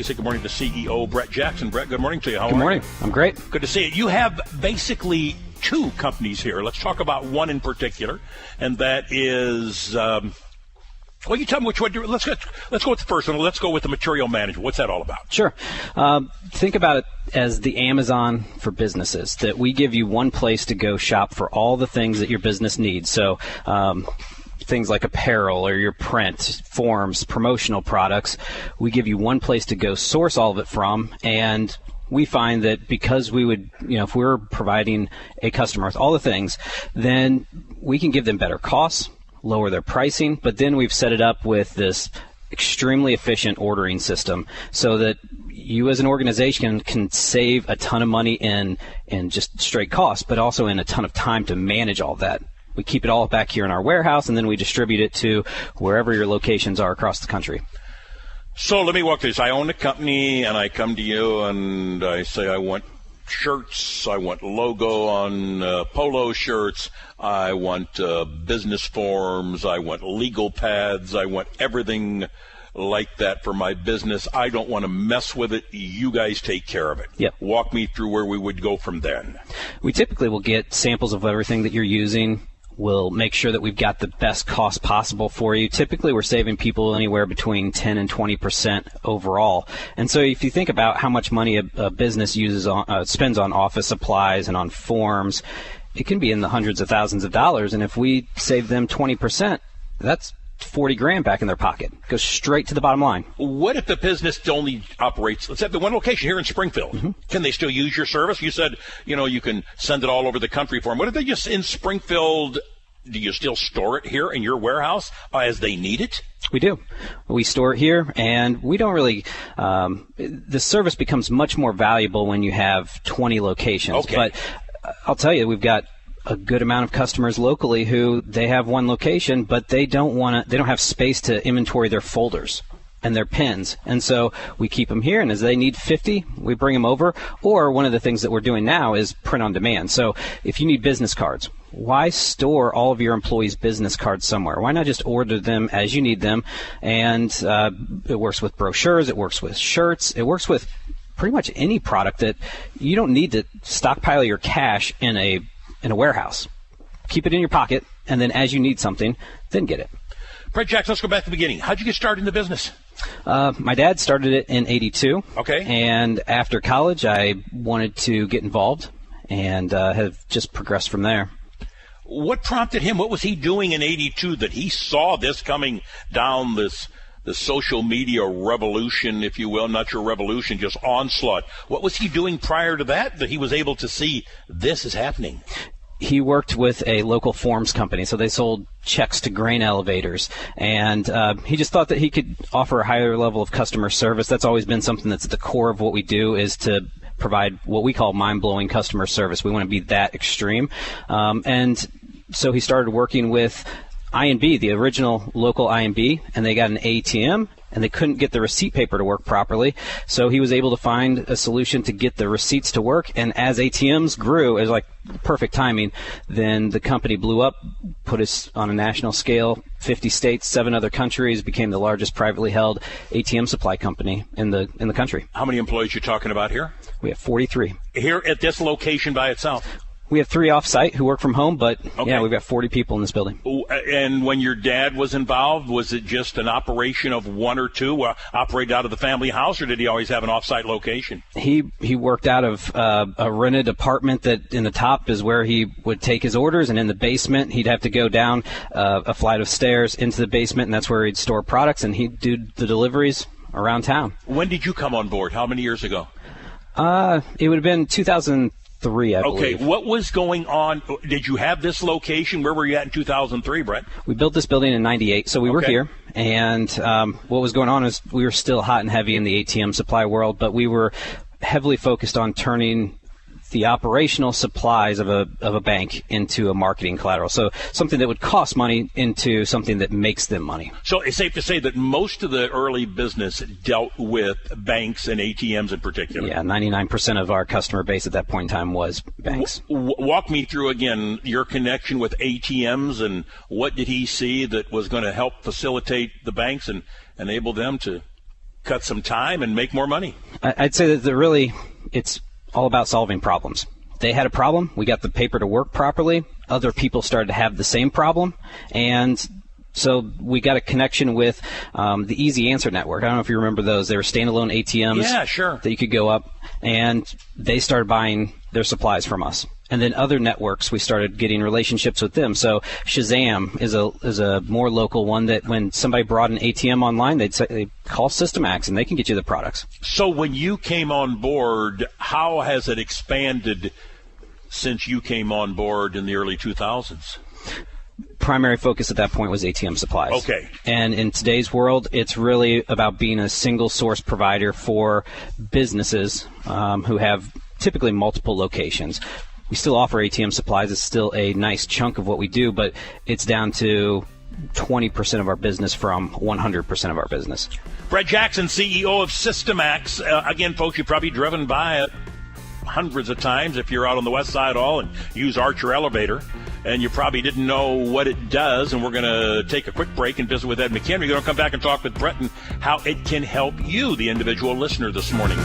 We say good morning to CEO Brett Jackson. Brett, good morning to you. How are you? Good morning. I'm great. Good to see you. You have basically two companies here. Let's talk about one in particular, and that is, well, you tell me which one. Let's go with the first one. Let's go with the material management. What's that all about? Sure. Think about it as the Amazon for businesses, that we give you one place to go shop for all the things that your business needs. So, things like apparel or your print, forms, promotional products, we give you one place to go source all of it from. And we find that because we would, if we're providing a customer with all the things, then we can give them better costs, lower their pricing, but then we've set it up with this extremely efficient ordering system so that you as an organization can save a ton of money in just straight costs, but also in a ton of time to manage all that. We keep it all back here in our warehouse, and then we distribute it to wherever your locations are across the country. So let me walk through this. I own a company, and I come to you, and I say I want shirts, I want logo on polo shirts, I want business forms, I want legal pads, I want everything like that for my business. I don't want to mess with it. You guys take care of it. Yep. Walk me through where we would go from then. We typically will get samples of everything that you're using. We'll make sure that we've got the best cost possible for you. Typically, we're saving people anywhere between 10 and 20% overall. And so if you think about how much money a business spends on office supplies and on forms, it can be in the hundreds of thousands of dollars. And if we save them 20%, that's $40,000 back in their pocket. Goes straight to the bottom line. What if the business only operates, let's have the one location here in Springfield. Mm-hmm. Can they still use your service? You said, you can send it all over the country for them. What if they just in Springfield, do you still store it here in your warehouse as they need it? We do. We store it here, and we don't really the service becomes much more valuable when you have 20 locations. Okay. But I'll tell you, we've got a good amount of customers locally who they have one location, but they don't have space to inventory their folders and their pins. And so we keep them here, and as they need 50, we bring them over. Or one of the things that we're doing now is print on demand. So if you need business cards, why store all of your employees' business cards somewhere? Why not just order them as you need them? And it works with brochures, it works with shirts, it works with pretty much any product that you don't need to stockpile your cash in a warehouse. Keep it in your pocket, and then as you need something, then get it. Brett Jackson, let's go back to the beginning. How'd you get started in the business? My dad started it in 82. Okay. And after college, I wanted to get involved and have just progressed from there. What prompted him? What was he doing in 82 that he saw this coming down the social media revolution, if you will, not your revolution, just onslaught? What was he doing prior to that he was able to see this is happening? He worked with a local forms company, so they sold checks to grain elevators, and he just thought that he could offer a higher level of customer service. That's always been something that's at the core of what we do, is to provide what we call mind-blowing customer service. We want to be that extreme. And so he started working with INB, the original local INB, and they got an ATM, and they couldn't get the receipt paper to work properly. So he was able to find a solution to get the receipts to work. And as ATMs grew, it was like perfect timing. Then the company blew up, put us on a national scale, 50 states, 7 other countries, became the largest privately held ATM supply company in the country. How many employees you talking about here? We have 43. Here at this location by itself? We have 3 off-site who work from home, but okay. Yeah, we've got 40 people in this building. And when your dad was involved, was it just an operation of 1 or 2, operated out of the family house, or did he always have an off-site location? He worked out of a rented apartment that in the top is where he would take his orders, and in the basement he'd have to go down a flight of stairs into the basement, and that's where he'd store products, and he'd do the deliveries around town. When did you come on board? How many years ago? It would have been 2003, I believe. Okay, what was going on? Did you have this location? Where were you at in 2003, Brett? We built this building in 98, so we were here. And what was going on is we were still hot and heavy in the ATM supply world, but we were heavily focused on turning the operational supplies of a bank into a marketing collateral. So something that would cost money into something that makes them money. So it's safe to say that most of the early business dealt with banks and ATMs in particular. Yeah, 99% of our customer base at that point in time was banks. Walk me through again your connection with ATMs, and what did he see that was going to help facilitate the banks and enable them to cut some time and make more money. I'd say that it's all about solving problems. They had a problem. We got the paper to work properly. Other people started to have the same problem. And so we got a connection with the Easy Answer Network. I don't know if you remember those. They were standalone ATMs. Yeah, sure. That you could go up, and they started buying their supplies from us. And then other networks, we started getting relationships with them. So Shazam is a more local one that when somebody brought an ATM online, they'd call Systemax, and they can get you the products. So when you came on board, how has it expanded since you came on board in the early 2000s? Primary focus at that point was ATM supplies. Okay. And in today's world, it's really about being a single source provider for businesses who have typically multiple locations. We still offer ATM supplies. It's still a nice chunk of what we do, but it's down to 20% of our business from 100% of our business. Brett Jackson, CEO of Systemax. Again, folks, you've probably driven by it hundreds of times if you're out on the west side all and use Archer Elevator, and you probably didn't know what it does. And we're going to take a quick break and visit with Ed McHenry. We're going to come back and talk with Brett and how it can help you, the individual listener, this morning.